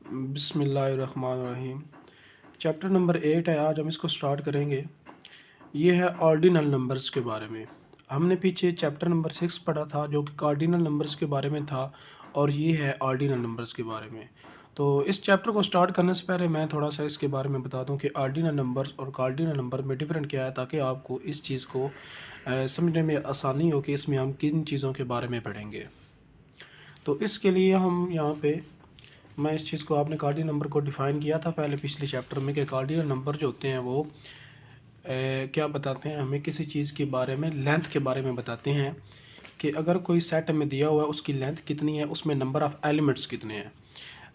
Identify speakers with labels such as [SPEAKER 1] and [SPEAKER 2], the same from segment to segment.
[SPEAKER 1] बिस्मिल्लाहिर्रहमानिर्रहीम। Chapter number 8 है, आज हम इसको स्टार्ट करेंगे। ये है ऑर्डिनल नंबर्स के बारे में। हमने पीछे चैप्टर नंबर 6 पढ़ा था जो कि कार्डिनल नंबर्स के बारे में था, और ये है ऑर्डिनल नंबर्स के बारे में। तो इस चैप्टर को स्टार्ट करने से पहले मैं थोड़ा सा इसके बारे में बता दूं कि ऑर्डिनल नंबर्स और कार्डिनल नंबर में डिफरेंट क्या है, ताकि आपको इस चीज़ को समझने में आसानी हो कि इसमें हम किन चीज़ों के बारे में पढ़ेंगे। तो इसके लिए हम यहाँ पे मैं इस चीज़ को आपने कार्डिनल नंबर को डिफ़ाइन किया था पहले पिछले चैप्टर में कि कार्डिनल नंबर जो होते हैं वो क्या बताते हैं हमें, किसी चीज़ के बारे में, लेंथ के बारे में बताते हैं कि अगर कोई सेट हमें दिया हुआ है उसकी लेंथ कितनी है, उसमें नंबर ऑफ़ एलिमेंट्स कितने हैं।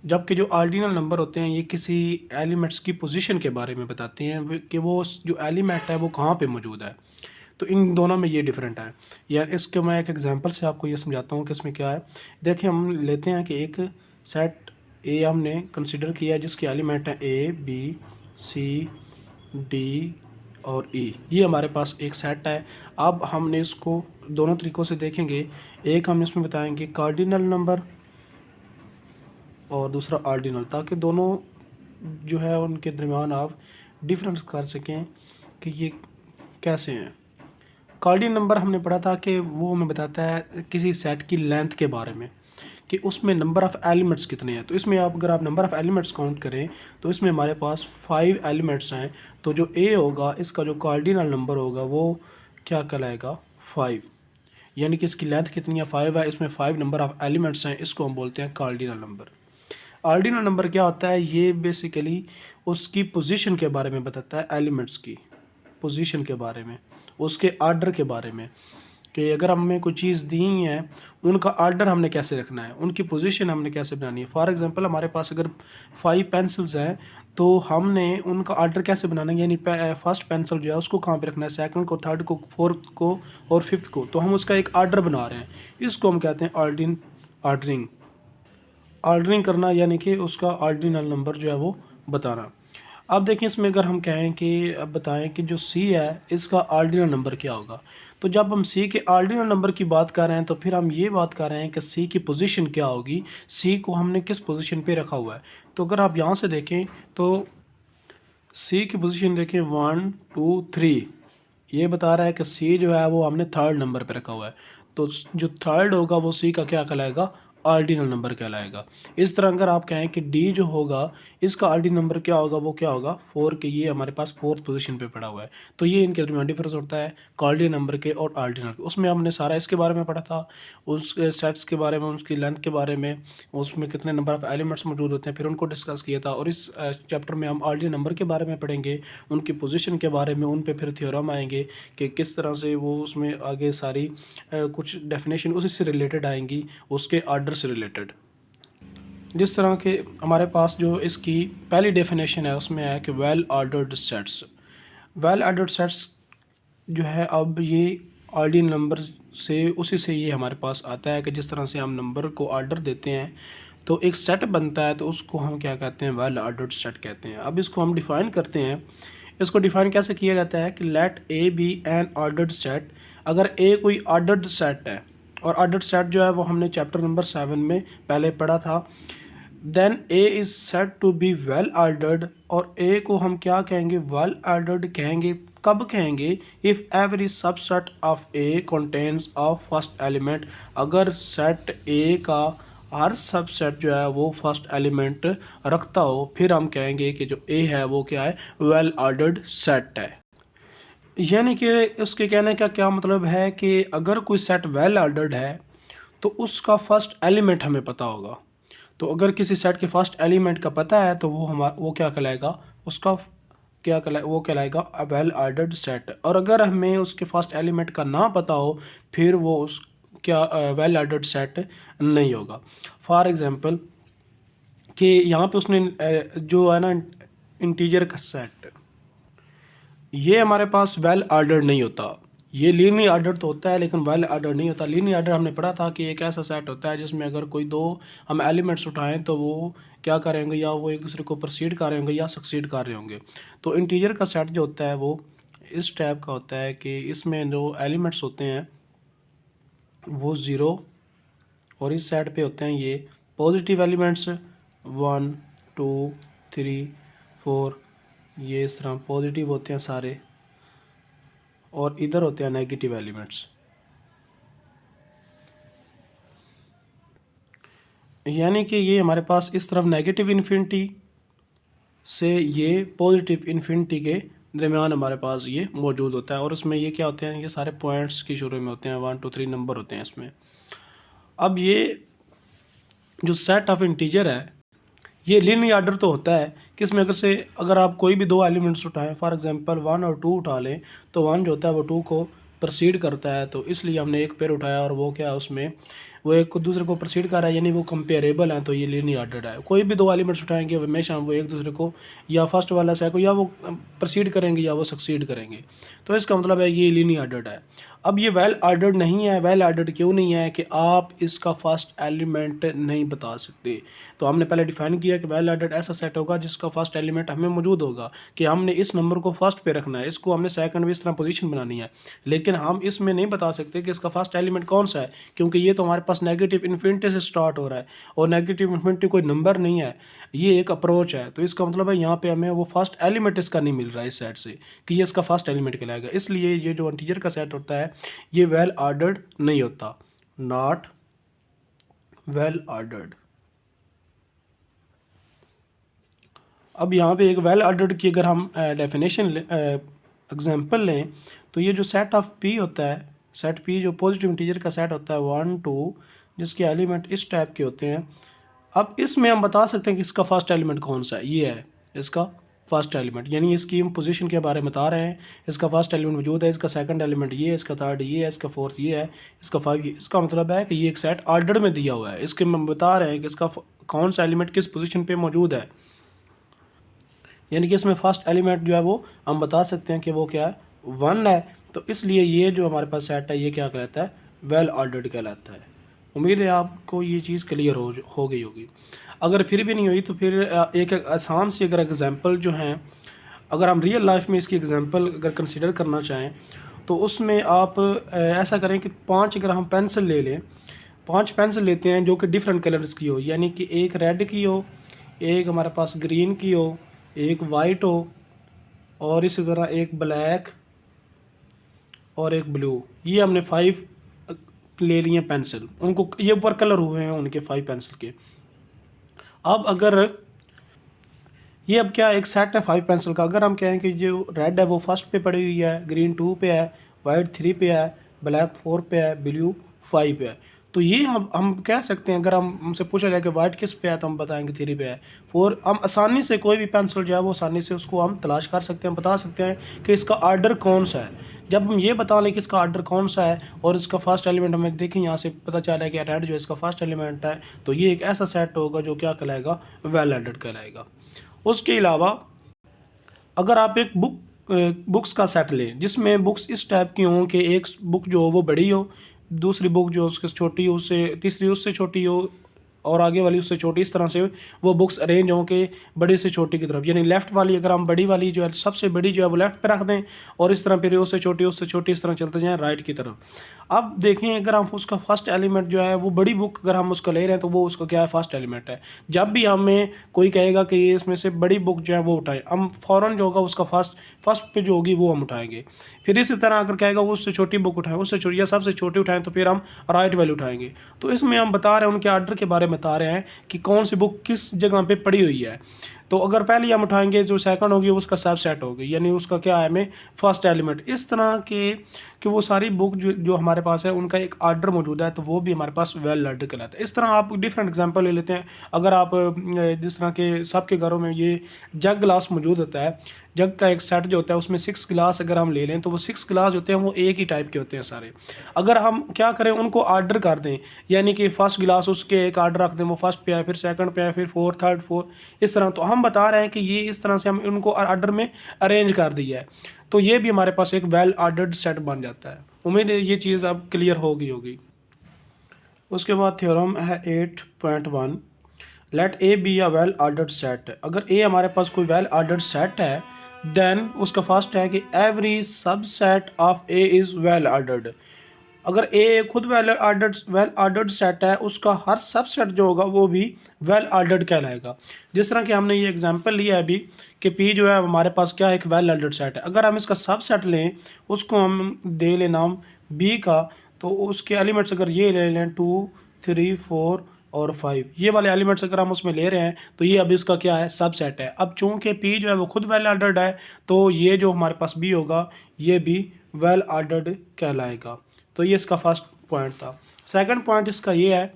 [SPEAKER 1] जबकि जो ऑर्डिनल नंबर होते हैं ये किसी एलिमेंट्स की पोजीशन के बारे में बताते हैं कि वो जो एलिमेंट है वो कहाँ पे मौजूद है। तो इन दोनों में ये डिफरेंट है। या इसके मैं एक एग्जांपल से आपको ये समझाता हूँ कि इसमें क्या है। देखिए, हम लेते हैं कि एक सेट ए हमने कंसिडर किया जिसके एलिमेंट हैं ए, बी, सी, डी और ई। ये हमारे पास एक सेट है। अब हमने इसको दोनों तरीक़ों से देखेंगे। एक हम इसमें बताएंगे कार्डिनल नंबर और दूसरा ऑर्डिनल, ताकि दोनों जो है उनके दरमियान आप डिफरेंस कर सकें कि ये कैसे हैं। कार्डिनल नंबर हमने पढ़ा था कि वो हमें बताता है किसी सेट की लेंथ के बारे में कि उसमें नंबर ऑफ़ एलिमेंट्स कितने हैं। तो इसमें अगर आप नंबर ऑफ़ एलिमेंट्स काउंट करें तो इसमें हमारे पास 5 एलिमेंट्स हैं। तो जो ए होगा इसका जो कार्डिनल नंबर होगा वो क्या कहलाएगा, 5। यानी कि इसकी लेंथ कितनी है, 5 है। इसमें 5 नंबर ऑफ़ एलिमेंट्स हैं, इसको हम बोलते हैं कार्डिनल नंबर। ऑर्डिनल नंबर क्या होता है, ये बेसिकली उसकी पोजीशन के बारे में बताता है, एलिमेंट्स की पोजीशन के बारे में, उसके आर्डर के बारे में कि अगर हमें कोई चीज़ दी है उनका आर्डर हमने कैसे रखना है, उनकी पोजीशन हमने कैसे बनानी है। फॉर एग्जांपल हमारे पास अगर 5 पेंसिल्स हैं तो हमने उनका आर्डर कैसे बनाना है, यानी फर्स्ट पेंसिल जो है उसको कहाँ पे रखना है, सेकंड को, थर्ड को, फोर्थ को और फिफ्थ को। तो हम उसका एक आर्डर बना रहे हैं, इसको हम कहते हैं ऑर्डरिंग। ऑर्डरिंग करना यानी कि उसका ऑर्डिनल नंबर जो है वो बताना। अब देखिए, इसमें अगर हम कहें कि अब बताएं कि जो सी है इसका ऑर्डिनल नंबर क्या होगा। तो जब हम सी के ऑर्डिनल नंबर की बात कर रहे हैं तो फिर हम ये बात कर रहे हैं कि सी की पोजीशन क्या होगी, सी को हमने किस पोजीशन पे रखा हुआ है। तो अगर आप यहाँ से देखें तो सी की पोजीशन देखें 1 2 3, ये बता रहा है कि सी जो है वो हमने थर्ड नंबर पे रखा हुआ है। तो जो थर्ड होगा वो सी का क्या कहलाएगा, ऑर्डिनल नंबर कहलाएगा। इस तरह अगर आप कहें कि डी जो होगा इसका ऑर्डिनल नंबर क्या होगा, वो क्या होगा, 4 के, ये हमारे पास फोर्थ पोजीशन पे पड़ा हुआ है। तो ये इनके दरमियान डिफरेंस होता है कार्डिनल नंबर के और ऑर्डिनल के। उसमें हमने सारा इसके बारे में पढ़ा था, उस सेट्स के बारे में, उसकी लेंथ के बारे में, उसमें कितने नंबर ऑफ़ एलिमेंट्स मौजूद होते हैं, फिर उनको डिस्कस किया था। और इस चैप्टर में हम ऑर्डिनल नंबर के बारे में पढ़ेंगे, उनकी पोजीशन के बारे में, उन पे फिर थ्योरम आएंगे कि किस तरह से वो उसमें आगे सारी कुछ डेफिनेशन उसी से रिलेटेड आएंगी, उसके आर्डर से रिलेटेड। जिस तरह के हमारे पास जो इसकी पहली डेफिनेशन है उसमें है कि well ordered sets. Well ordered sets जो है, अब ये ऑर्डिनल नंबर से उसी से ये हमारे पास आता है कि जिस तरह से हम नंबर को ऑर्डर देते हैं तो एक सेट बनता है, तो उसको हम क्या कहते हैं, वेल ऑर्डर्ड सेट कहते हैं। अब इसको हम डिफ़ाइन करते हैं। इसको डिफ़ाइन कैसे किया जाता है कि let A be an ordered set. अगर ए कोई ऑर्डर्ड सेट है, और ऑर्डर्ड सेट जो है वो हमने चैप्टर नंबर 7 में पहले पढ़ा था, then A is set to be well ordered. और ए को हम क्या कहेंगे, वेल ऑर्डर्ड कहेंगे। कब कहेंगे, if every subset of A contains of first element. अगर सेट ए का हर सबसेट जो है वो फर्स्ट एलिमेंट रखता हो, फिर हम कहेंगे कि जो ए है वो क्या है, वेल ऑर्डर्ड सेट है। यानी कि उसके कहने का क्या मतलब है कि अगर कोई सेट वेल ऑर्डर्ड है तो उसका फर्स्ट एलिमेंट हमें पता होगा। तो अगर किसी सेट के फर्स्ट एलिमेंट का पता है तो वो क्या कहलाएगा, उसका वो कहलाएगा वेल ऑर्डर्ड सेट। और अगर हमें उसके फर्स्ट एलिमेंट का ना पता हो फिर वो उस क्या वेल ऑर्डर्ड सेट नहीं होगा। फॉर एग्जांपल कि यहाँ पे उसने जो है ना इंटीजर का सेट, ये हमारे पास वेल ऑर्डर्ड नहीं होता। ये लीनियर ऑर्डर तो होता है लेकिन वेल ऑर्डर नहीं होता। लीनियर ऑर्डर हमने पढ़ा था कि एक ऐसा सेट होता है जिसमें अगर कोई दो हम एलिमेंट्स उठाएं तो वो क्या करेंगे, या वो एक दूसरे को प्रोसीड कर रहे होंगे या सक्सीड कर रहे होंगे। तो इंटीजर का सेट जो होता है वो इस टाइप का होता है कि इसमें जो एलिमेंट्स होते हैं वो 0, और इस साइड पे होते हैं ये पॉजिटिव एलिमेंट्स 1 2 3 4, ये इस तरह पॉजिटिव होते हैं सारे, और इधर होते हैं नेगेटिव एलिमेंट्स। यानी कि ये हमारे पास इस तरफ नेगेटिव इन्फिनिटी से ये पॉजिटिव इन्फिनिटी के दरमियान हमारे पास ये मौजूद होता है, और इसमें ये क्या होते हैं, ये सारे पॉइंट्स की शुरू में होते हैं, 1 2 3 नंबर होते हैं इसमें। अब ये जो सेट ऑफ इंटीजर है ये लीनियर ऑर्डर तो होता है कि इसमें अगर आप कोई भी दो एलिमेंट्स उठाएं, फॉर एग्जांपल 1 और 2 उठा लें, तो 1 जो होता है वो 2 को प्रोसीड करता है, तो इसलिए हमने एक पेयर उठाया, और वो क्या है उसमें वो एक दूसरे को प्रोसीड कर रहा है, यानी वो कंपेरेबल हैं, तो ये लीनियर ऑर्डर है। कोई भी दो एलिमेंट्स उठाएंगे हमेशा वो एक दूसरे को या फर्स्ट वाला सेकंड या वो प्रोसीड करेंगे या वो सक्सीड करेंगे, तो इसका मतलब है ये लीनियर ऑर्डर्ड है। अब ये वेल ऑर्डर्ड नहीं है। वेल ऑर्डर्ड क्यों नहीं है कि आप इसका फर्स्ट एलिमेंट नहीं बता सकते। तो हमने पहले डिफाइन किया कि वेल ऑर्डर्ड ऐसा सेट होगा जिसका फर्स्ट एलिमेंट हमें मौजूद होगा, कि हमने इस नंबर को फर्स्ट पे रखना है, इसको हमने सेकंड में इस तरह पोजीशन बनानी है, लेकिन हम इसमें नहीं बता सकते कि इसका फर्स्ट एलिमेंट कौन सा है, क्योंकि ये तो हमारे पास नेगेटिव इन्फिनिटी से स्टार्ट हो रहा है, और नेगेटिव इन्फिनिटी कोई नंबर नहीं है, ये एक अप्रोच है। तो इसका मतलब है यहाँ पे हमें वो फर्स्ट एलिमेंट इसका नहीं मिल रहा है इस सेट से कि ये इसका फर्स्ट एलिमेंट कहलाएगा। इसलिए ये जो इंटीजर का सेट होता है ये वेल ऑर्डर्ड नहीं होता, नॉट वेल ऑर्डर्ड। अब यहाँ पे एक वेल ऑर्डर्ड की अगर हम डेफिनेशन एग्जांपल लें, तो ये जो सेट ऑफ पी होता है, सेट पी जो पॉजिटिव इंटीजर का सेट होता है 1 2, जिसके एलिमेंट इस टाइप के होते हैं। अब इसमें हम बता सकते हैं कि इसका फर्स्ट एलिमेंट कौन सा है, ये है इसका फर्स्ट एलिमेंट, यानी इसकी हम पोजीशन के बारे में बता रहे हैं। इसका फर्स्ट एलिमेंट मौजूद है, इसका सेकंड एलिमेंट ये है, इसका थर्ड ये है, इसका फोर्थ ये है, इसका 5 ये। इसका मतलब है कि ये एक सेट ऑर्डर में दिया हुआ है, इसके हम बता रहे हैं कि इसका कौन सा एलिमेंट किस पोजीशन पे मौजूद है, यानी कि इसमें फर्स्ट एलिमेंट जो है वो हम बता सकते हैं कि वो क्या है, 1 है। तो इसलिए ये जो हमारे पास सेट है ये क्या कहलाता है, वेल ऑर्डर्ड कहलाता है। उम्मीद है आपको ये चीज़ क्लियर हो गई होगी। अगर फिर भी नहीं हुई तो फिर एक आसान सी अगर एग्जांपल जो हैं, अगर हम रियल लाइफ में इसकी एग्जांपल अगर कंसिडर करना चाहें, तो उसमें आप ऐसा करें कि 5 अगर हम पेंसिल ले लें, 5 पेंसिल लेते हैं जो कि डिफरेंट कलर्स की हो, यानी कि एक रेड की हो, एक हमारे पास ग्रीन की हो, एक वाइट हो, और इसी तरह एक ब्लैक और एक ब्लू। ये हमने 5 ले लिए पेंसिल, उनको ये ऊपर कलर हुए हैं उनके 5 पेंसिल के। अब अगर ये अब क्या एक सेट है 5 पेंसिल का, अगर हम कहें कि जो रेड है वो फर्स्ट पे पड़ी हुई है, ग्रीन 2 पे है, वाइट 3 पे है, ब्लैक 4 पे है, ब्लू 5 पे है, तो ये हम कह सकते हैं, अगर हमसे पूछा जाए कि वाइट किस पे है तो हम बताएंगे 3 पे है। 4 हम आसानी से कोई भी पेंसिल जो है वो आसानी से उसको हम तलाश कर सकते हैं, बता सकते हैं कि इसका आर्डर कौन सा है। जब हम ये बता लें कि इसका आर्डर कौन सा है और इसका फर्स्ट एलिमेंट हमें देखें, यहाँ से पता चला है कि रेड जो इसका फर्स्ट एलिमेंट है, तो ये एक ऐसा सेट होगा जो क्या कहलाएगा, वेल ऑर्डर्ड कहलाएगा। उसके अलावा अगर आप एक बुक्स का सेट लें जिसमें बुक्स इस टाइप की हों कि एक बुक जो हो वो बड़ी हो, दूसरी बुक जो उसके छोटी हो, उससे तीसरी उससे छोटी हो, और आगे वाली उससे छोटी, इस तरह से वो बुक्स अरेंज हों कि बड़ी से छोटी की तरफ, यानी लेफ़्ट वाली अगर हम बड़ी वाली जो है सबसे बड़ी जो है वो लेफ़्ट पे रख दें, और इस तरह फिर उससे छोटी इस तरह चलते जाएं राइट की तरफ। अब देखें अगर हम उसका फर्स्ट एलिमेंट जो है वो बड़ी बुक अगर हम उसको ले रहे हैं तो वो उसका क्या है, फर्स्ट एलिमेंट है। जब भी हमें कोई कहेगा कि इसमें से बड़ी बुक जो है वो उठाएं, हम फ़ौरन जो होगा उसका फर्स्ट पे जो होगी वो हम उठाएंगे। फिर इसी तरह अगर कहेगा वो उससे छोटी बुक उठाएं, उससे छोटी या सबसे छोटी उठाएं, तो फिर हम राइट वाली उठाएंगे। तो इसमें हम बता रहे हैं उनके आर्डर के बारे में बता रहे हैं कि कौन सी बुक किस जगह पे पड़ी हुई है। तो अगर पहले हम उठाएंगे जो सेकंड होगी उसका सब सेट होगी, यानी उसका क्या है हमें फर्स्ट एलिमेंट। इस तरह के कि वो सारी बुक जो हमारे पास है उनका एक आर्डर मौजूद है, तो वो भी हमारे पास वेल ऑर्डर कहलाता है। इस तरह आप डिफरेंट एग्जांपल ले लेते हैं। अगर आप जिस तरह के सबके घरों में ये जग गिलास मौजूद होता है, जग का एक सेट जो होता है उसमें 6 गिलास अगर हम ले लें तो वो 6 गिलास होते हैं वो एक ही टाइप के होते हैं सारे। अगर हम क्या करें उनको आर्डर कर दें, यानी कि फर्स्ट गिलास उसके एक आर्डर रख दें, वो फर्स्ट पे आए, फिर सेकंड पे आए, फिर फोर्थ थर्ड फोर्थ, इस तरह, तो हम बता रहे हैं कि ये इस तरह से हम उनको आर्डर में अरेंज कर दिया है, तो ये भी हमारे पास एक वेल ऑर्डर्ड सेट बन जाता है। उम्मीद है ये चीज़ अब क्लियर हो गई होगी। उसके बाद थ्योरम है 8.1, let A be a well ordered set. अगर ए हमारे पास कोई वेल ऑर्डर्ड सेट है, देन उसका फर्स्ट है कि every subset of A is well ordered. अगर ए खुद वेल ऑर्डर्ड सेट है, उसका हर सबसेट जो होगा वो भी वेल ऑर्डर्ड कहलाएगा। जिस तरह कि हमने ये एग्जांपल लिया है अभी कि पी जो है हमारे पास क्या है, एक वेल ऑर्डर्ड सेट है। अगर हम इसका सबसेट लें, उसको हम दे लें नाम बी का, तो उसके एलिमेंट्स अगर ये ले लें 2 3 4 और 5, ये वाले एलिमेंट्स अगर हम उसमें ले रहे हैं तो ये अब इसका क्या है, सबसेट है। अब चूंकि पी जो है वो खुद वेल ऑर्डर्ड है, तो ये जो हमारे पास बी होगा ये भी वेल ऑर्डर्ड कहलाएगा। तो ये इसका फर्स्ट पॉइंट था। सेकंड पॉइंट इसका ये है,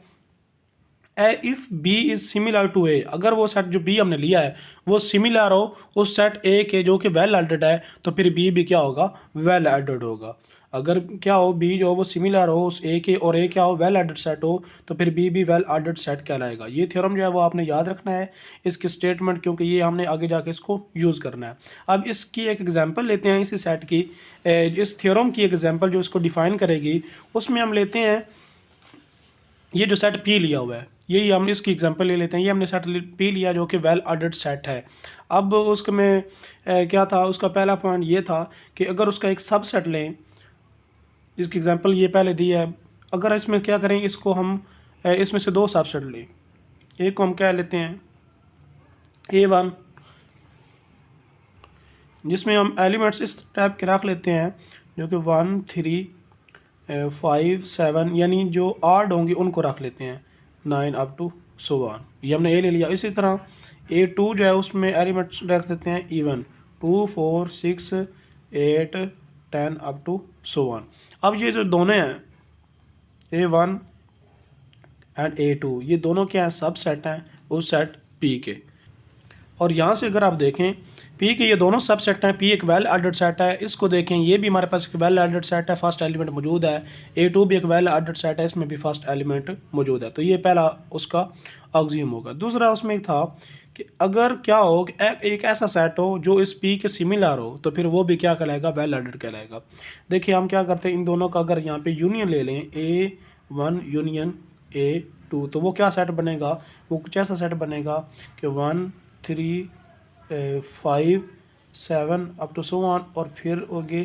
[SPEAKER 1] if B is similar to A, अगर वो सेट जो बी हमने लिया है वो सिमिलर हो उस सेट ए के जो कि वेल ऑर्डर्ड है, तो फिर बी भी क्या होगा, वेल ऑर्डर्ड होगा। अगर क्या हो, बी जो हो वो सिमिलर हो उस ए के, और ए क्या हो, वेल ऑर्डर्ड सेट हो, तो फिर बी भी वेल ऑर्डर्ड सेट कहलाएगा। ये थ्योरम जो है वो आपने याद रखना है, इसकी स्टेटमेंट, क्योंकि ये हमने आगे जाके इसको यूज़ करना है। अब इसकी एक एग्जांपल लेते हैं इसी सेट की, इस थ्योरम की एग्जांपल जो इसको डिफाइन करेगी, उसमें हम लेते हैं ये जो सेट पी लिया हुआ है, यही हम इसकी एग्जांपल ले लेते हैं। ये हमने सेट पी लिया जो कि वेल ऑर्डर्ड सेट है। अब उसमें क्या था, उसका पहला पॉइंट ये था कि अगर उसका एक सबसेट लें, जिसकी एग्जांपल ये पहले दी है, अगर इसमें क्या करें, इसको हम इसमें से दो सबसेट लें। एक को हम क्या लेते हैं A1, जिसमें हम एलिमेंट्स इस टाइप के रख लेते हैं जो कि 1 3 5 7, यानी जो ऑड होंगे उनको रख लेते हैं 9 अप टू सो ऑन। ये हमने ए ले लिया। इसी तरह A2 जो है उसमें एलिमेंट्स रख देते हैं even 2 4 6 8 10 up to so on. अब ये जो दोनों हैं A1 एंड A2, ये दोनों क्या हैं, सब सेट हैं उस सेट P के। और यहाँ से अगर आप देखें P के ये दोनों सब सेट हैं, P एक वेल ऑर्डर्ड सेट है। इसको देखें, ये भी हमारे पास एक वेल ऑर्डर्ड सेट है, फर्स्ट एलिमेंट मौजूद है। A2 भी एक वेल ऑर्डर्ड सेट है, इसमें भी फर्स्ट एलिमेंट मौजूद है। तो ये पहला उसका ऑक्सियम होगा। दूसरा उसमें था कि अगर क्या हो कि एक ऐसा सेट हो जो इस P के सिमिलर हो, तो फिर वो भी क्या कहलाएगा, वेल ऑर्डर्ड कहलाएगा। देखिए हम क्या करते हैं, इन दोनों का अगर यहाँ पे यूनियन ले लें, A1 यूनियन A2, तो वो क्या सेट बनेगा, वो कुछ ऐसा सेट बनेगा कि 1 3 5 7 अप टू सो ऑन, और फिर होगे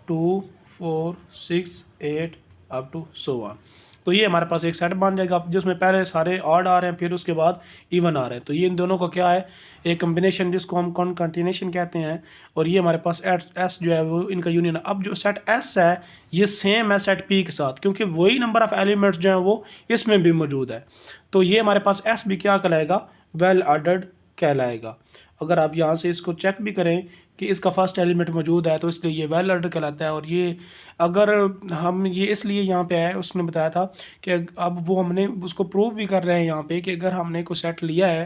[SPEAKER 1] 2 4 6 8 अप टू सो ऑन। तो ये हमारे पास एक सेट बन जाएगा जिसमें पहले सारे ऑड आ रहे हैं, फिर उसके बाद इवन आ रहे हैं। तो ये इन दोनों का क्या है, एक कम्बिनेशन जिसको हम कॉन्कैटिनेशन कहते हैं। और ये हमारे पास एस जो है वो इनका यूनियन है। अब जो सेट एस है ये सेम है सेट पी के साथ, क्योंकि वही नंबर ऑफ एलिमेंट्स जो हैं वो इसमें भी मौजूद है। तो ये हमारे पास एस भी क्या कहलाएगा, वेल ऑर्डर्ड कहलाएगा। अगर आप यहाँ से इसको चेक भी करें कि इसका फर्स्ट एलिमेंट मौजूद है, तो इसलिए ये वेल ऑर्डर कहलाता है। और ये अगर हम ये इसलिए यहाँ पे आए, उसने बताया था कि अब वो हमने उसको प्रूव भी कर रहे हैं यहाँ पे कि अगर हमने कोई सेट लिया है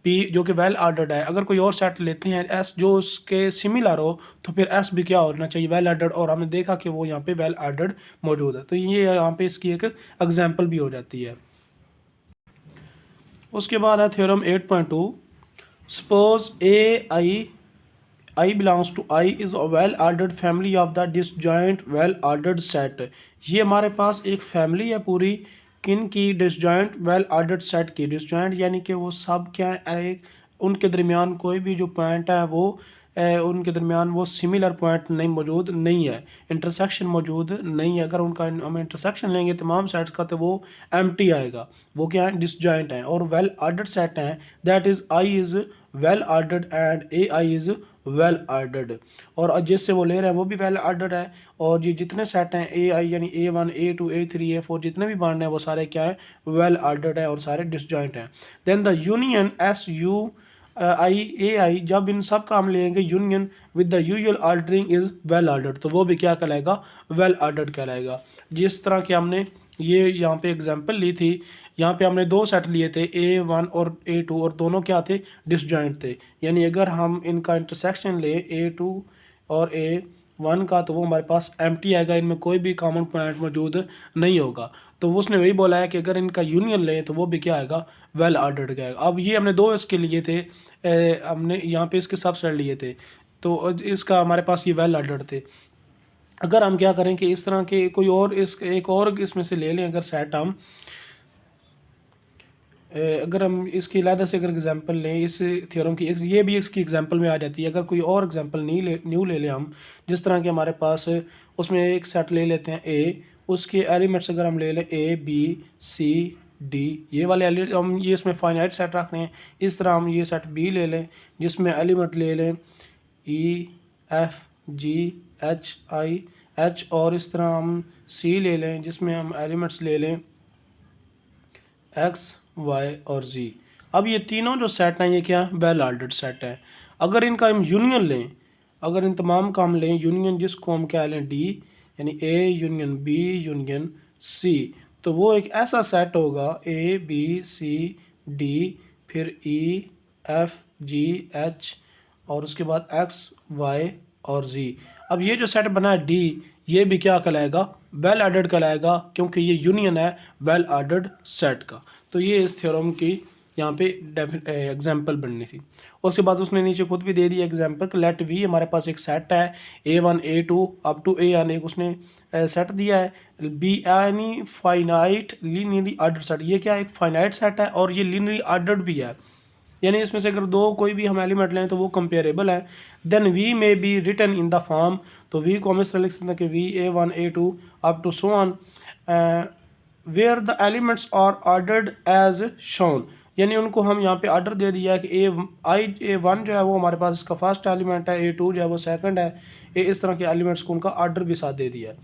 [SPEAKER 1] पी जो कि वेल ऑर्डर्ड है, अगर कोई और सेट लेते हैं एस जो उसके सिमिलर हो, तो फिर एस भी क्या होना चाहिए, वेल ऑर्डर्ड। और हमने देखा कि वो यहाँ पे वेल ऑर्डर्ड मौजूद है। तो ये यहाँ पे इसकी एक एग्जाम्पल भी हो जाती है। उसके बाद है theorem 8.2, suppose I belongs to I is a well ordered family of the disjoint well ordered set। ये हमारे पास एक फैमिली है पूरी, किन की, डिसजॉइंट वेल ऑर्डर्ड सेट की। डिसजॉइंट यानी कि वो सब क्या है, एक उनके दरमियान कोई भी जो पॉइंट है वो उनके दरमियान वो सिमिलर पॉइंट नहीं मौजूद नहीं है, इंटरसेक्शन मौजूद नहीं है। अगर उनका हम इंटरसेक्शन लेंगे तमाम सेट्स का, तो वो एम्प्टी आएगा, वो क्या है, डिसजॉइंट हैं और वेल ऑर्डर्ड सेट हैं। That is I is well ordered and A I is well ordered. और जिससे वो ले रहे हैं वो भी वेल ऑर्डर्ड है। और ये जितने सेट हैं ए आई यानी A1 A2 A3 A4 जितने भी बांड हैं वो सारे क्या है, वेल ऑर्डर्ड है और सारे डिसजॉइंट हैं। देन द यूनियन SU आई ए आई, जब इन सब का हम लेंगे union with the usual ordering is well ordered, तो वो भी क्या कहलाएगा, वेल ऑर्डर्ड कहलाएगा। जिस तरह के हमने ये यहाँ पे एग्जांपल ली थी, यहाँ पे हमने दो सेट लिए थे A1 और A2 और दोनों क्या थे, डिसजॉइंट थे। यानी अगर हम इनका इंटरसेक्शन ले A2 और A1 का, तो वो हमारे पास एम्प्टी आएगा, इनमें कोई भी कॉमन पॉइंट मौजूद नहीं होगा। तो उसने वही बोला है कि अगर इनका यूनियन ले तो वो भी क्या आएगा, वेल ऑर्डर्ड का आएगा। अब ये हमने दो इसके लिए थे, हमने यहाँ पे इसके सबसेट लिए थे, तो इसका हमारे पास ये वेल ऑर्डर्ड थे। अगर हम क्या करें कि इस तरह के कोई और एक और इसमें से ले लें, अगर सेट हम अगर हम इसकी अलहदा से अगर एग्जांपल लें इस थ्योरम की, ये भी इसकी एग्जांपल में आ जाती है। अगर कोई और एग्जांपल न्यू ले लें हम, जिस तरह के हमारे पास उसमें एक सेट ले लेते हैं ए, उसके एलिमेंट्स अगर हम ले लें ए बी सी डी, ये वाले हम ये इसमें फाइनाइट सेट रख रहे हैं। इस तरह हम ये सेट बी ले लें जिसमें एलिमेंट ले लें E F G H I H, और इस तरह हम सी ले लें जिसमें हम एलिमेंट्स ले लें एक्स वाई और जी। अब ये तीनों जो सेट हैं ये क्या वेल ऑर्डर्ड सेट है। अगर इनका हम यूनियन लें, अगर इन तमाम का हम लें यूनियन, जिसको हम क्या लें डी, यानी A union B union C, तो वो एक ऐसा सेट होगा ए बी सी डी फिर ई एफ जी एच और उसके बाद एक्स वाई और जी। अब ये जो सेट बना है डी, ये भी क्या कहलाएगा वेल ऑर्डर्ड कहलाएगा, क्योंकि ये यूनियन है वेल ऑर्डर्ड सेट का। तो ये इस थ्योरम की यहाँ पे एग्जाम्पल बननी थी। उसके बाद उसने नीचे खुद भी दे दिया एग्जाम्पल कि लेट वी, हमारे पास एक सेट है A1 A2 अप टू ए यानी एक उसने सेट दिया है बी यानी फाइनाइट लीनियरली ऑर्डर्ड सेट। ये क्या एक फाइनाइट सेट है और ये लीनियरली ऑर्डर्ड भी है, यानी इसमें से अगर दो कोई भी हम एलिमेंट लें तो वो कंपेरेबल है। Then V may be written in the form, तो वी को हम इस तरह लिख सकते हैं कि V A1 A2 up to so on where the elements are ordered as shown, यानी उनको हम यहाँ पे ऑर्डर दे दिया है कि A1 जो है वो हमारे पास इसका फर्स्ट एलिमेंट है, A2 जो है वो सेकंड है, इस तरह के एलिमेंट्स को उनका ऑर्डर भी साथ दे दिया है।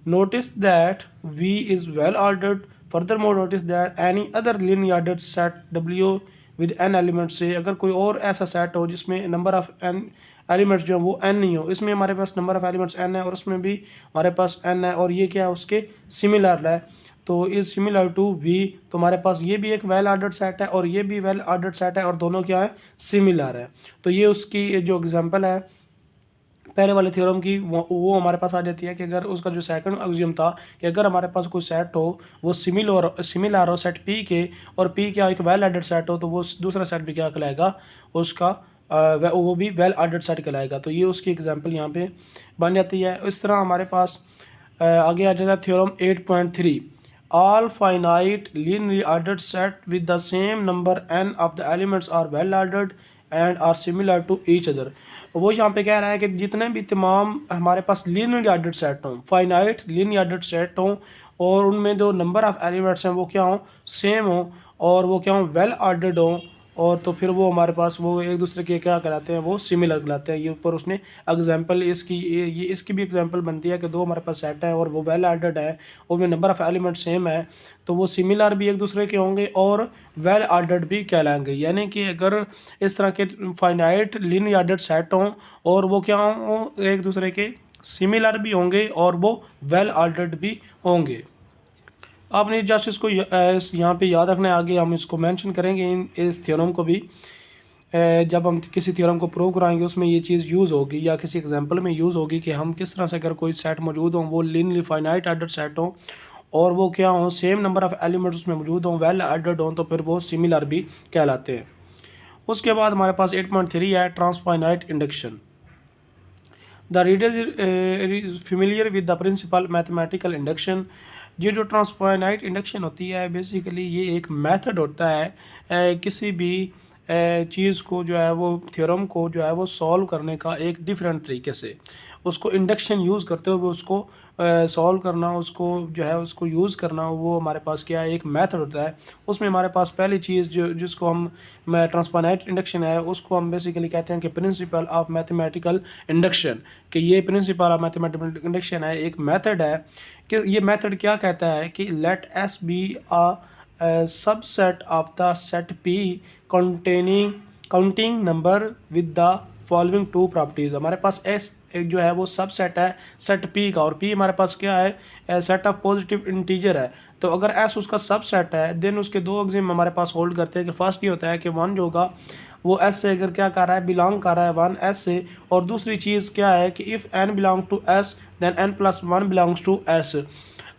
[SPEAKER 1] Notice that V is well ordered, further more notice that any other linear ordered set W with n element से, अगर कोई और ऐसा सेट हो जिसमें नंबर ऑफ n एलिमेंट्स जो है वो n नहीं हो, इसमें हमारे पास नंबर ऑफ एलिमेंट्स n है और उसमें भी हमारे पास n है और ये क्या है उसके सिमिलर है, तो इज़ सिमिलर टू V, तो हमारे पास ये भी एक वेल ऑर्डर्ड सेट है और ये भी वेल ऑर्डर्ड सेट है और दोनों क्या है सिमिलर है। तो ये उसकी जो एग्जांपल है पहले वाले थ्योरम की वो हमारे पास आ जाती है कि अगर उसका जो सेकंड एक्सियम था कि अगर हमारे पास कोई सेट हो वो सिमिलर हो सेट P के और P क्या एक वेल ऑर्डर्ड सेट हो, तो वो दूसरा सेट भी क्या कहलाएगा उसका वो भी वेल ऑर्डर्ड सेट कहलाएगा। तो ये उसकी एग्जांपल यहाँ पे बन जाती है। इस तरह हमारे पास आगे आ जाता है theorem 8.3, all finite linearly ordered set with the same number n of the elements are well ordered and are similar to each other। वो यहाँ पे कह रहा है कि जितने भी तमाम हमारे पास linearly ordered set हों, finite linearly ordered set हों और उनमें जो नंबर ऑफ एलिमेंट्स हैं वो क्या हों सेम हों और वो क्या हों वेल ऑर्डर्ड हों, और तो फिर वो हमारे पास वो एक दूसरे के क्या कहलाते हैं वो सिमिलर कहलाते हैं। ये ऊपर उसने एग्जांपल इसकी ये इसकी भी एग्जांपल बनती है कि दो हमारे पास सेट है और वो वेल ऑर्डर्ड है और में नंबर ऑफ एलिमेंट सेम है, तो वो सिमिलर भी एक दूसरे के होंगे और वेल ऑर्डर्ड भी कहलाएंगे। यानी कि अगर इस तरह के फाइनाइट लिनियर ऑर्डर्ड सेट हों और वो क्या हों एक दूसरे के सिमिलर भी होंगे और वो वेल ऑर्डर्ड भी होंगे। आपने जस्ट इसको यहाँ पे याद रखना है, आगे हम इसको मेंशन करेंगे इस थ्योरम को भी जब हम किसी थ्योरम को प्रूव कराएंगे उसमें ये चीज़ यूज़ होगी या किसी एग्जांपल में यूज़ होगी कि हम किस तरह से अगर कोई सेट मौजूद हो वो लिनियरली फाइनाइट ऑर्डर सेट हो और वो क्या हो सेम नंबर ऑफ एलिमेंट्स उसमें मौजूद हों वेल ऑर्डर्ड हों, तो फिर वो सिमिलर भी कहलाते हैं। उसके बाद हमारे पास 8.3 है transfinite induction. The reader is familiar with the principle mathematical induction. ये जो ट्रांसफाइनाइट इंडक्शन होती है बेसिकली ये एक मेथड होता है किसी भी चीज़ को जो है वो थ्योरम को जो है वो सॉल्व करने का एक डिफरेंट तरीके से उसको इंडक्शन यूज़ करते हुए उसको सॉल्व करना, उसको जो है उसको यूज़ करना, वो हमारे पास क्या है एक मेथड होता है। उसमें हमारे पास पहली चीज़ जो जिसको हम ट्रांसफाइनाइट इंडक्शन है उसको हम बेसिकली कहते हैं कि प्रिंसिपल ऑफ मैथमेटिकल इंडक्शन, कि ये प्रिंसिपल ऑफ मैथमेटिकल इंडक्शन है एक मेथड है कि ये मेथड क्या कहता है कि let S be a subset of the set P counting number with the following two properties. हमारे पास S एक जो है वो सबसेट है सेट P का और P हमारे पास क्या है सेट ऑफ पॉजिटिव इंटीजर है। तो अगर S उसका सबसेट है देन उसके दो एक्सिम हमारे पास होल्ड करते हैं कि फर्स्ट ये होता है कि वन जो होगा वो S से अगर क्या कर रहा है बिलोंग कर रहा है वन S से, और दूसरी चीज़ क्या है कि if n belong to S then n+1 belongs to S।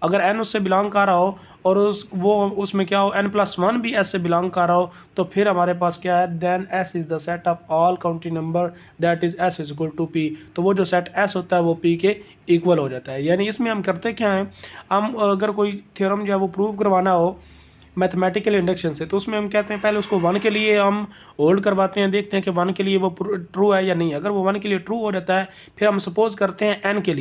[SPEAKER 1] अगर n उससे बिलोंग कर रहा हो और उसमें क्या हो n+1 भी S से बिलोंग कर रहा हो तो फिर हमारे पास क्या है then S is the set of all counting number that is S is equal to P। तो वो जो सेट S होता है वो P के इक्वल हो जाता है। यानी इसमें हम करते क्या हैं, हम अगर कोई थ्योरम जो है वो प्रूव करवाना हो मैथमेटिकल इंडक्शन से। तो उसमें हम कहते हैं पहले उसको 1 के लिए हम होल्ड करवाते हैं, देखते हैं कि 1 के लिए वो ट्रू है या नहीं। अगर वो 1 के लिए ट्रू हो जाता है फिर हम सपोज करते हैं n के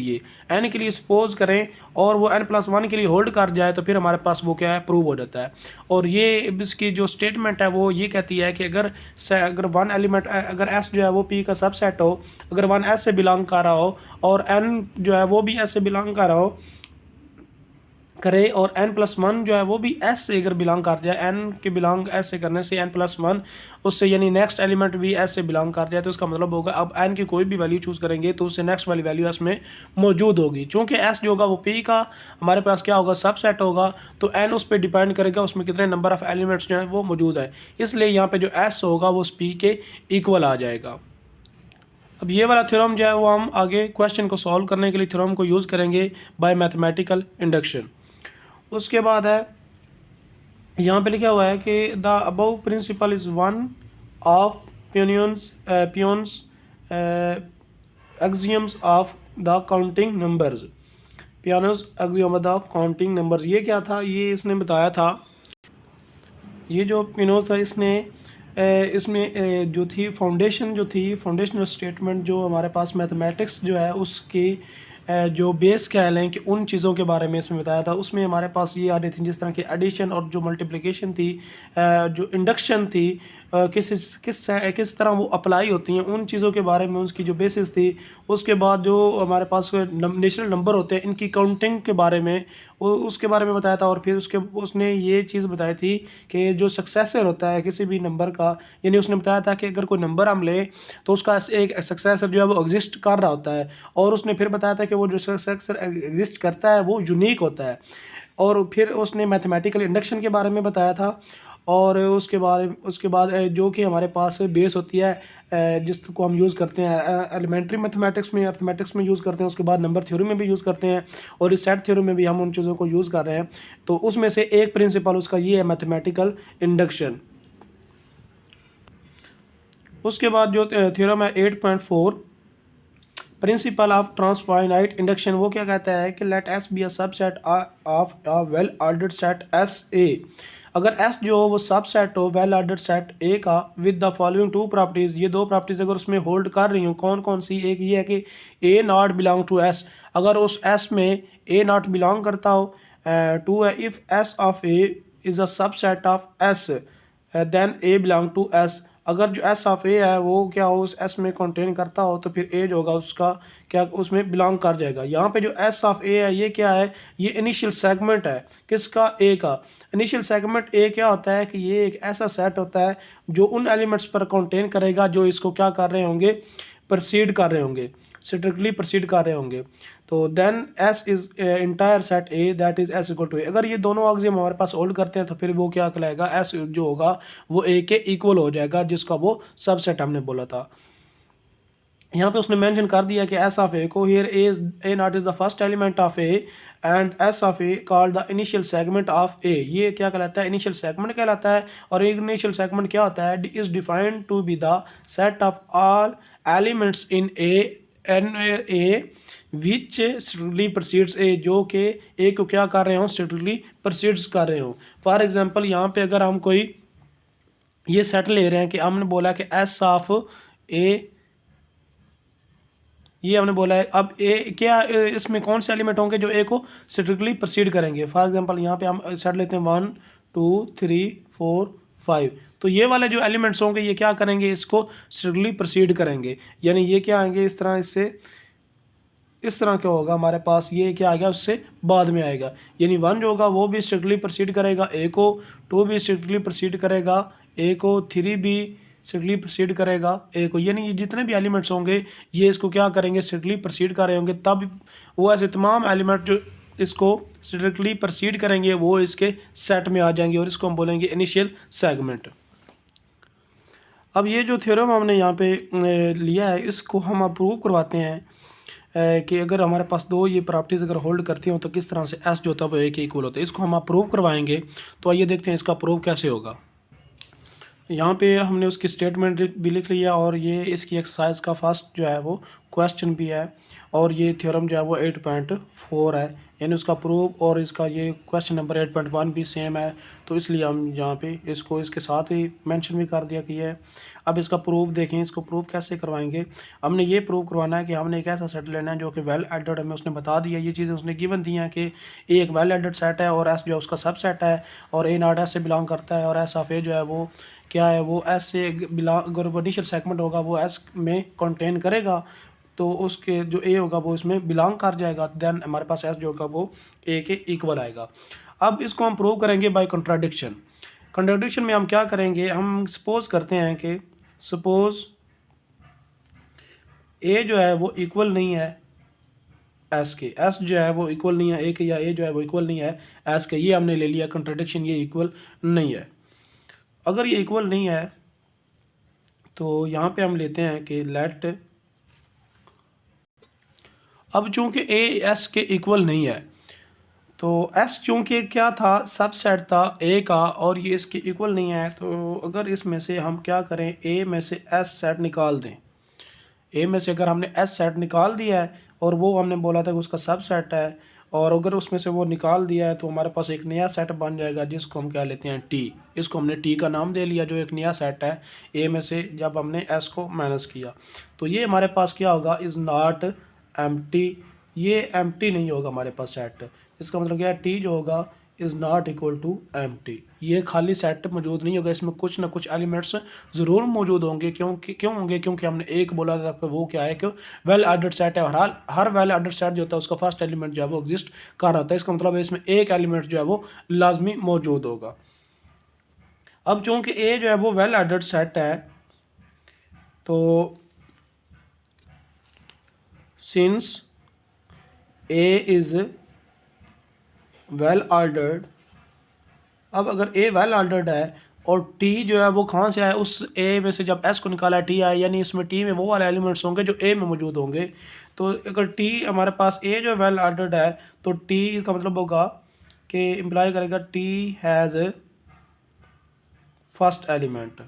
[SPEAKER 1] लिए सपोज करें और वो n+1 के लिए होल्ड कर जाए तो फिर हमारे पास वो क्या है, प्रूव हो जाता है। और ये इसकी जो स्टेटमेंट है वो ये कहती है कि अगर वन एलिमेंट, अगर s जो है वो p का सबसेट हो, अगर 1 s से बिलोंग कर रहा हो और n जो है वो भी s से बिलोंग कर रहा हो करे और n+1 जो है वो भी s से अगर बिलोंग कर जाए, n के बिलोंग s से करने से n+1 उससे यानी नेक्स्ट एलिमेंट भी s से बिलोंग कर जाए, तो इसका मतलब होगा अब n की कोई भी वैल्यू चूज़ करेंगे तो उससे नेक्स्ट वाली वैल्यू s में मौजूद होगी। चूँकि s जो होगा वो p का हमारे पास क्या होगा, सबसेट होगा, तो n उस पर डिपेंड करेगा उसमें कितने नंबर ऑफ़ एलिमेंट्स जो हैं वो मौजूद है, इसलिए यहाँ पर जो s होगा वो उस p के इक्वल आ जाएगा। अब ये वाला थ्योरम जो है वो हम आगे क्वेश्चन को सॉल्व करने के लिए थ्योरम को यूज़ करेंगे बाय मैथमेटिकल इंडक्शन। उसके बाद है यहाँ पे लिखा हुआ है कि the above principle is one of Peano's axioms of the counting numbers. Peano's axiom of the counting numbers, ये क्या था, ये इसने बताया था, ये जो पियोन्स था इसमें जो थी फाउंडेशनल स्टेटमेंट जो हमारे पास मैथमेटिक्स जो है उसकी जो बेस कह लें कि उन चीज़ों के बारे में इसमें बताया था। उसमें हमारे पास ये आ रही थी जिस तरह की एडिशन और जो मल्टीप्लिकेशन थी, जो इंडक्शन थी, किस तरह वो अप्लाई होती हैं, उन चीज़ों के बारे में उसकी जो बेसिस थी। उसके बाद जो हमारे पास नेचुरल नंबर होते हैं इनकी काउंटिंग के बारे में उसके बारे में बताया था। और फिर उसने ये चीज़ बताई थी कि जो सक्सेसर होता है किसी भी नंबर का, यानी उसने बताया था कि अगर कोई नंबर हम लें तो उसका एक सक्सेसर जो है वो एग्जिस्ट कर रहा होता है, और उसने फिर बताया था कि वो जो सक्सेसर एग्जिस्ट करता है वो यूनिक होता है। और फिर उसने मैथमेटिकल इंडक्शन के बारे में बताया था। और उसके बाद जो कि हमारे पास बेस होती है जिसको हम यूज़ करते हैं एलिमेंट्री मैथमेटिक्स में, अर्थमेटिक्स में यूज़ करते हैं, उसके बाद नंबर थ्योरी में भी यूज़ करते हैं, और इस सेट थ्योरी में भी हम उन चीज़ों को यूज़ कर रहे हैं। तो उसमें से एक प्रिंसिपल उसका ये है मैथमेटिकल इंडक्शन। उसके बाद जो थ्योरम है 8.4 प्रिंसिपल ऑफ ट्रांसफाइनाइट इंडक्शन, वो क्या कहता है कि let S be a subset of a well ordered set S A. अगर एस जो हो वो सबसेट हो वेल ऑर्डर्ड सेट ए का with the following two properties, ये दो प्रॉपर्टीज अगर उसमें होल्ड कर रही हूँ, कौन कौन सी, एक ये है कि ए नॉट बिलोंग टू एस, अगर उस एस में ए नॉट बिलोंग करता हो। टू है if S of A is a subset of S then A belong to S, अगर जो एस ऑफ ए है वो क्या हो उस एस में कंटेन करता हो तो फिर ए जो होगा उसका क्या उसमें बिलोंग कर जाएगा। यहाँ पे जो एस ऑफ ए है ये क्या है, ये इनिशियल सेगमेंट है किसका, ए का। इनिशियल सेगमेंट ए क्या होता है कि ये एक ऐसा सेट होता है जो उन एलिमेंट्स पर कंटेन करेगा जो इसको क्या कर रहे होंगे, प्रोसीड कर रहे होंगे, स्ट्रिक्टली प्रोसीड कर रहे होंगे। तो then S is entire set A that is S equal to A. अगर ये दोनों एक्सियम हमारे पास होल्ड करते हैं तो फिर वो क्या कहलाएगा, एस जो होगा वो ए के इक्वल हो जाएगा, जिसका वो सबसेट हमने बोला था। यहाँ पे उसने मेंशन कर दिया कि एस ऑफ ए को here A naught is the first element of A and S of A called the initial segment of A. ये क्या कहलाता है, इनिशियल सेगमेंट कहलाता है। और इनिशियल सेगमेंट क्या होता है, is defined to be the set of all elements in A which strictly precedes A, जो कि ए को क्या कर रहे हो, स्ट्रिक्टली प्रोसीड्स कर रहे हो। फॉर एग्जांपल यहाँ पे अगर हम कोई ये सेट ले रहे हैं कि हमने बोला कि एस ऑफ ए, ये हमने बोला है, अब ए क्या इसमें कौन से एलिमेंट होंगे जो ए को स्ट्रिक्टली प्रोसीड करेंगे। फॉर एग्जांपल यहाँ पे हम सेट लेते हैं 1 2 3 4 5, तो ये वाले जो एलिमेंट्स होंगे ये क्या करेंगे, इसको स्ट्रिक्टली प्रोसीड करेंगे। यानी ये क्या आएंगे इस तरह, इससे इस तरह क्या होगा हमारे पास, ये क्या आएगा उससे बाद में आएगा। यानी 1 जो होगा वो भी स्ट्रिक्टली प्रोसीड करेगा ए को, 2 भी स्ट्रिक्टली प्रोसीड करेगा ए को, 3 भी स्ट्रिक्टली प्रोसीड करेगा ए को। यानी ये जितने भी एलिमेंट्स होंगे ये इसको क्या करेंगे, स्ट्रिक्टली प्रोसीड कर रहे होंगे। तब वो ऐसे तमाम एलिमेंट जो इसको स्ट्रिक्टली प्रोसीड करेंगे वो इसके सेट में आ जाएंगे और इसको हम बोलेंगे इनिशियल सेगमेंट। अब ये जो थ्योरम हमने यहाँ पे लिया है इसको हम अप्रूव करवाते हैं कि अगर हमारे पास दो ये प्रॉपर्टीज़ अगर होल्ड करती हो तो किस तरह से एस जो होता है वो ए के इक्वल होता है। इसको हम अप्रूव करवाएंगे। तो आइए देखते हैं इसका अप्रूव कैसे होगा। यहाँ पे हमने उसकी स्टेटमेंट भी लिख लिया और ये इसकी एक्सरसाइज का फर्स्ट जो है वो क्वेश्चन भी है, और ये थ्योरम जो है वो 8.4 है। यानी उसका प्रूफ और इसका ये क्वेश्चन नंबर 8.1 भी सेम है, तो इसलिए हम यहाँ पे इसको इसके साथ ही मेंशन भी कर दिया कि है। अब इसका प्रूफ देखें, इसको प्रूफ कैसे करवाएंगे। हमने ये प्रूफ करवाना है कि हमने एक ऐसा सेट लेना है जो कि वेल एडेड, हमें उसने बता दिया, ये चीज़ें उसने गिवन दी हैं कि ए एक वेल एडेड सेट है और एस जो है उसका सब सेट है और ए नॉट एस से बिलोंग करता है और एस ऑफ ए जो है वो क्या है, वो एस से बिलोंग, अगर वो इनिशियल सेगमेंट होगा वो एस में कंटेन करेगा तो उसके जो ए होगा वो इसमें बिलोंग कर जाएगा, देन हमारे पास एस जो होगा वो ए के इक्वल आएगा। अब इसको हम प्रूव करेंगे बाय कंट्राडिक्शन। कंट्राडिक्शन में हम क्या करेंगे, हम सपोज करते हैं कि सपोज ए जो है वो इक्वल नहीं है एस के, एस जो है वो इक्वल नहीं है ए के, या ए जो है वो इक्वल नहीं है एस के, ये हमने ले लिया कंट्राडिक्शन, ये इक्वल नहीं है। अगर ये इक्वल नहीं है तो यहाँ पे हम लेते हैं कि लेट, अब चूंकि ए एस के इक्वल नहीं है तो एस चूंकि क्या था, सबसेट था ए का और ये इसके इक्वल नहीं है, तो अगर इसमें से हम क्या करें, ए में से एस सेट निकाल दें। ए में से अगर हमने एस सेट निकाल दिया है और वो हमने बोला था कि उसका सबसेट है, और अगर उसमें से वो निकाल दिया है तो हमारे पास एक नया सेट बन जाएगा जिसको हम क्या लेते हैं टी। इसको हमने टी का नाम दे लिया, जो एक नया सेट है ए में से जब हमने एस को माइनस किया। तो ये हमारे पास क्या होगा, इज़ नॉट एम्प्टी, ये एम्प्टी नहीं होगा हमारे पास सेट। इसका मतलब क्या है, टी जो होगा is not equal to empty, ये खाली सेट मौजूद नहीं होगा, इसमें कुछ ना कुछ एलिमेंट्स ज़रूर मौजूद होंगे। क्यों होंगे, क्योंकि हमने एक बोला था कि वो क्या है कि वेल ऑर्डर्ड सेट है और हर वेल ऑर्डर्ड सेट जो होता है उसका फर्स्ट एलिमेंट जो है वो एग्जिस्ट कर रहा होता है। इसका मतलब है इसमें एक एलिमेंट जो है वो लाजमी मौजूद होगा। अब चूँकि ए जो है वो वेल ऑर्डर्ड सेट है तो since A is well ordered, अब अगर ए वेल ऑर्डर्ड है और टी जो है वो कहाँ से आया, उस ए में से जब एस को निकाला टी आया, यानी इसमें टी में वो वाले एलिमेंट्स होंगे जो ए में मौजूद होंगे। तो अगर टी हमारे पास ए जो वेल ऑर्डर्ड है तो टी इसका मतलब होगा कि इम्प्लाई करेगा टी हैज़ फर्स्ट एलिमेंट,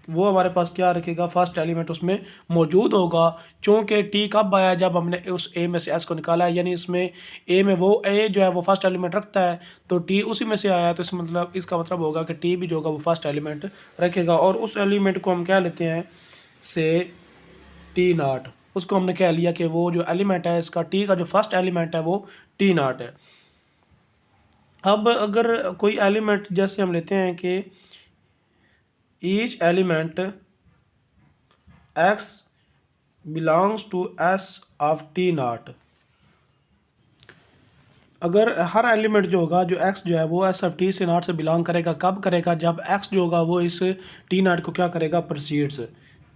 [SPEAKER 1] वो हमारे पास क्या रखेगा, फर्स्ट एलिमेंट उसमें मौजूद होगा। चूँकि टी कब आया, जब हमने उस ए में से एस को निकाला है, यानी इसमें ए में वो ए जो है वो फर्स्ट एलिमेंट रखता है तो टी उसी में से आया, तो इस मतलब इसका मतलब होगा कि टी भी जो होगा वो फर्स्ट एलिमेंट रखेगा। और उस एलिमेंट को हम क्या लेते हैं से टी नाट, उसको हमने कह लिया कि वो जो एलिमेंट है इसका टी का जो फर्स्ट एलिमेंट है वो टी नाट है। अब अगर कोई एलिमेंट जैसे हम लेते हैं कि each element x belongs to s of t naught, अगर हर एलिमेंट जो होगा जो x जो है वो एस ऑफ टी से नॉट से बिलोंग करेगा, कब करेगा, जब x जो होगा वो इस टी नॉट को क्या करेगा, प्रोसीड्स।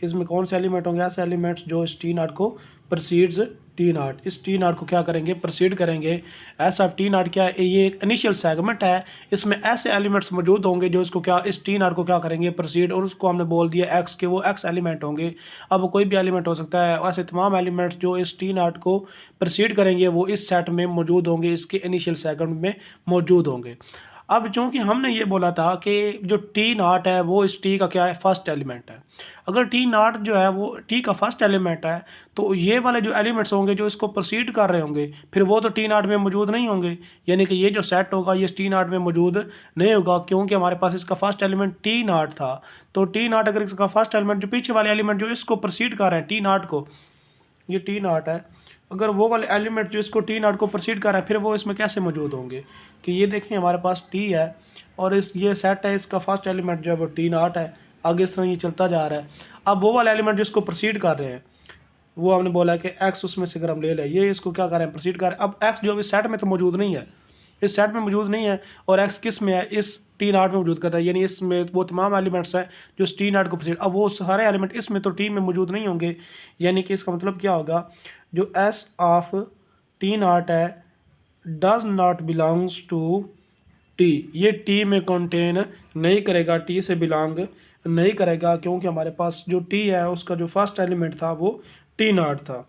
[SPEAKER 1] इसमें कौन से एलिमेंट होंगे, ऐसे एलिमेंट्स जो इस टी नॉट को प्रोसीड्स, टी नॉट इस टी नॉट को क्या करेंगे, प्रोसीड करेंगे। एस ऑफ टी नॉट क्या है, ये एक इनिशियल सेगमेंट है, इसमें ऐसे एलिमेंट्स मौजूद होंगे जो इसको क्या, इस टी नॉट को क्या करेंगे, प्रोसीड, और उसको हमने बोल दिया एक्स के, वो एक्स एलिमेंट होंगे। अब वो कोई भी एलिमेंट हो सकता है, ऐसे तमाम एलिमेंट्स जो इस टी नॉट को प्रोसीड करेंगे वो इस सेट में मौजूद होंगे, इसके इनिशियल सेगमेंट में मौजूद होंगे। अब चूंकि हमने ये बोला था कि जो टी नॉट है वो इस टी का क्या है, फर्स्ट एलिमेंट है। अगर टी नॉट जो है वो टी का फर्स्ट एलिमेंट है तो ये वाले जो एलिमेंट्स होंगे जो इसको प्रोसीड कर रहे होंगे फिर वो तो टी नॉट में मौजूद नहीं होंगे, यानी कि ये जो सेट होगा ये टी नॉट में मौजूद नहीं होगा, क्योंकि हमारे पास इसका फर्स्ट एलिमेंट टी नॉट था। तो टी नॉट अगर इसका फर्स्ट एलिमेंट जो पीछे वाले एलिमेंट जो इसको प्रोसीड कर रहे हैं टी नॉट को, ये टी नॉट है, अगर वो वाले एलिमेंट जो इसको टी नॉट को प्रोसीड कर रहे हैं फिर वो इसमें कैसे मौजूद होंगे, कि ये देखें हमारे पास टी है और इस ये सेट है, इसका फर्स्ट एलिमेंट जो है वो टी नॉट है, आगे इस तरह ये चलता जा रहा है। अब वो वाले एलिमेंट जो इसको प्रोसीड कर रहे हैं वो हमने बोला है कि एक्स उसमें से अगर हम ले लें, ये इसको क्या कर रहे हैं, प्रोसीड कर रहे हैं। अब एक्स जो इस सेट में तो मौजूद नहीं है, इस सेट में मौजूद नहीं है, और एक्स किस में है, इस टी नॉट में मौजूद करता है, यानी इसमें वो तमाम एलिमेंट्स हैं जो इस टी नॉट को प्रोसीड, अब वो सारे एलिमेंट इसमें तो टी में मौजूद नहीं होंगे, यानी कि इसका मतलब क्या होगा, जो एस ऑफ टी नॉट है does not belongs to T, ये टी में कंटेन नहीं करेगा, टी से बिलोंग नहीं करेगा, क्योंकि हमारे पास जो टी है उसका जो फर्स्ट एलिमेंट था वो टी नॉट था,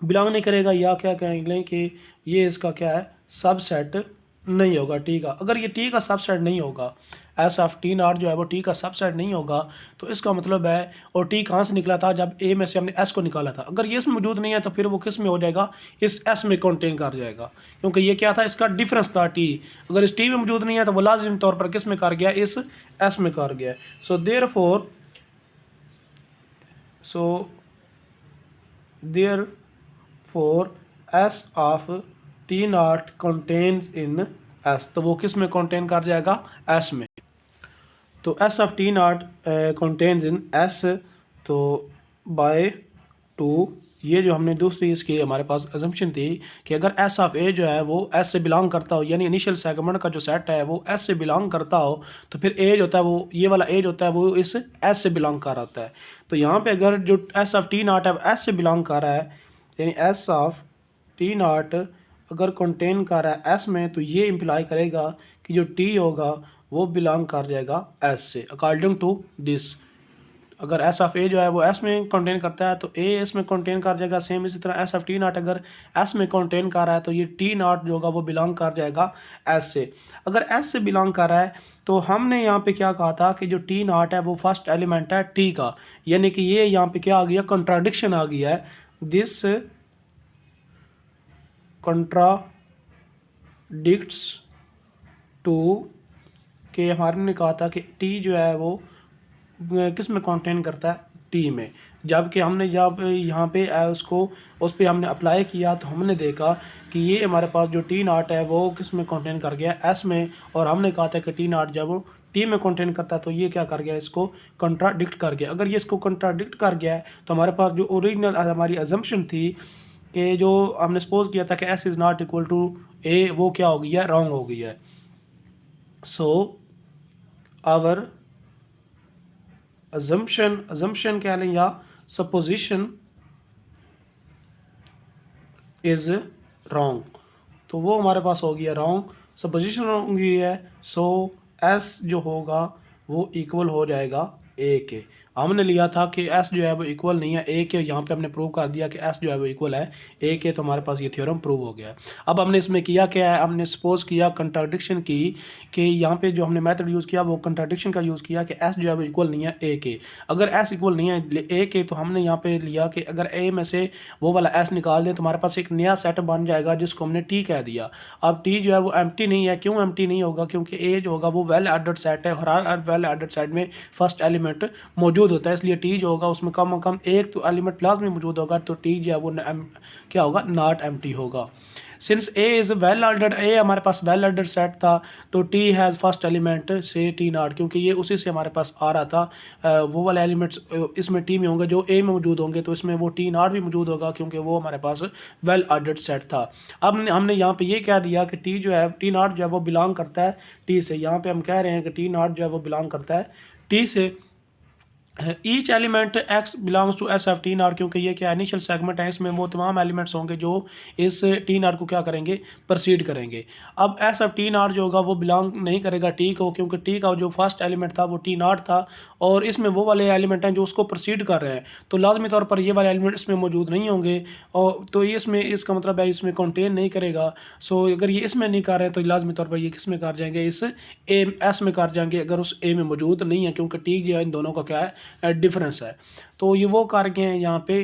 [SPEAKER 1] बिलोंग नहीं करेगा, या क्या कहेंगे कि ये इसका क्या है, सबसेट नहीं होगा टी का। अगर ये टी का सबसेट नहीं होगा, एस ऑफ टी नॉट जो है वो टी का सबसेट नहीं होगा, तो इसका मतलब है, और टी कहाँ से निकला था, जब ए में से हमने एस को निकाला था। अगर ये इसमें मौजूद नहीं है तो फिर वो किस में हो जाएगा, इस एस में कंटेन कर जाएगा, क्योंकि ये क्या था, इसका डिफरेंस था टी। अगर इस टी में मौजूद नहीं है तो वो लाजिम तौर पर किस में कर गया, इस एस में कर गया। So therefore S of T not contains in S, तो वो किस में कंटेन कर जाएगा, एस में। तो S of T not contains in S, तो बाय 2, ये जो हमने दूसरी इसकी हमारे पास अजम्पशन थी कि अगर एस ऑफ ए जो है वो एस से बिलोंग करता हो, यानी इनिशियल सेगमेंट का जो सेट है वो एस से बिलोंग करता हो, तो फिर एज होता है वो, ये वाला एज होता है वो इस एस से बिलोंग कर रहा है। तो यहाँ पे अगर जो एस ऑफ टी नॉट है एस से बिलोंग कर रहा है, यानी एस ऑफ टी नॉट अगर कंटेन कर रहा है एस में, तो ये इम्प्लाई करेगा कि जो टी होगा वो बिलोंग कर जाएगा एस से, अकॉर्डिंग टू दिस। अगर एस ऑफ ए जो है वो एस में कंटेन करता है तो ए एस में कंटेन कर जाएगा। सेम इसी तरह एस ऑफ टी नॉट अगर एस में कंटेन कर रहा है तो ये टी नॉट जो होगा वो बिलोंग कर जाएगा एस से। अगर एस से बिलोंग कर रहा है तो हमने यहाँ पे क्या कहा था कि जो टी नॉट है वो फर्स्ट एलिमेंट है टी का, यानी कि ये यहाँ पे क्या आ गया, कंट्राडिक्शन आ गया है। दिस कंट्राडिक्ट्स टू, कि हमारे ने कहा था कि टी जो है वो किस में कंटेन करता है, टी में। जबकि हमने जब यहाँ पे उसको उस पर हमने अप्लाई किया तो हमने देखा कि ये हमारे पास जो टी नॉट है वो किस में कंटेन कर गया, एस में। और हमने कहा था कि टी नॉट जब वो टी में कंटेन करता है तो ये क्या कर गया, इसको कंट्राडिक्ट कर गया। अगर ये इसको कंट्राडिक्ट कर गया है तो हमारे पास जो ओरिजिनल हमारी अजम्पशन थी कि जो हमने सपोज किया था कि S is not equal to A, वो क्या हो गई है, रॉन्ग हो गई है। सो आवर assumption कह लें या supposition is wrong, तो वो हमारे पास हो गया रॉन्ग, supposition रॉन्ग हुई है। सो s जो होगा वो इक्वल हो जाएगा a के। हमने लिया था कि s जो है वो इक्वल नहीं है a के, यहाँ पे हमने प्रूव कर दिया कि s जो है वो इक्वल है a के, तो हमारे पास ये थ्योरम प्रूव हो गया। अब हमने इसमें किया क्या है, हमने सपोज किया कंट्राडिक्शन की, कि यहाँ पे जो हमने मेथड यूज़ किया वो कंट्राडिक्शन का यूज़ किया कि s जो है वो इक्वल नहीं है a के। अगर s इक्वल नहीं है a के तो हमने यहाँ पे लिया कि अगर a में से वो वाला s निकाल दें तो हमारे पास एक नया सेट बन जाएगा जिसको हमने t कह दिया। अब t जो है वो एम्प्टी नहीं है, क्यों एम्प्टी नहीं होगा, क्योंकि a जो होगा वो वेल ऑर्डर्ड सेट है और हर वेल ऑर्डर्ड सेट में फर्स्ट एलिमेंट मौजूद होता है, इसलिए टी जो होगा उसमें कम से कम एक तो एलिमेंट लाजमी मौजूद होगा, तो टी जो है वो क्या होगा, नॉट एम्प्टी होगा। Since A is well ordered, A हमारे पास वेल ऑर्डर्ड सेट था तो टी हैज़ फर्स्ट एलिमेंट से टी नॉट, क्योंकि ये उसी से हमारे पास आ रहा था। वो वाले एलिमेंट्स इसमें टी में होंगे जो ए में मौजूद होंगे, तो इसमें वो टी नॉट भी मौजूद होगा क्योंकि वो हमारे पास वेल ऑर्डर्ड सेट था। अब हमने यहाँ पे ये कह दिया कि टी जो है, टी नॉट जो है वो बिलोंग करता है टी से। यहाँ पे हम कह रहे हैं कि टी नॉट जो है वो बिलोंग करता है टी से। Each element x belongs to S of T not, क्योंकि ये क्या इनिशियल सेगमेंट है, इसमें वो तमाम एलिमेंट्स होंगे जो इस टी नॉट को क्या करेंगे, प्रोसीड करेंगे। अब एस ऑफ टी नॉट जो होगा वो बिलोंग नहीं करेगा टी को, क्योंकि टी का जो फर्स्ट एलिमेंट था वो टी नॉट था और इसमें वो वाले एलिमेंट हैं जो उसको प्रोसीड कर रहे हैं, तो लाजमी तौर पर ये वाले एलिमेंट इसमें मौजूद नहीं होंगे और तो ये इसमें, इसका मतलब है इसमें कंटेन नहीं करेगा। सो अगर ये इसमें नहीं कर रहे हैं तो लाजमी तौर पर ये किस में कर जाएंगे, इस ए एस में कर जाएंगे अगर उस ए में मौजूद नहीं है, क्योंकि टी जो है इन दोनों का क्या है, डिफरेंस है। तो ये वो कर गए हैं यहाँ पे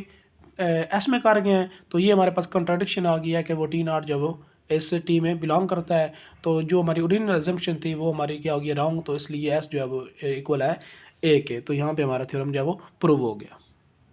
[SPEAKER 1] एस में कर गए हैं, तो ये हमारे पास कंट्राडिक्शन आ गया है कि वो टी नॉट जब वो इस टी में बिलोंग करता है, तो जो हमारी ओरिजिनल अजम्पशन थी वो हमारी क्या हो गई, रॉन्ग। तो इसलिए एस जो है वो इक्वल है ए के, तो यहाँ पे हमारा थ्योरम जो है वो प्रूव हो गया।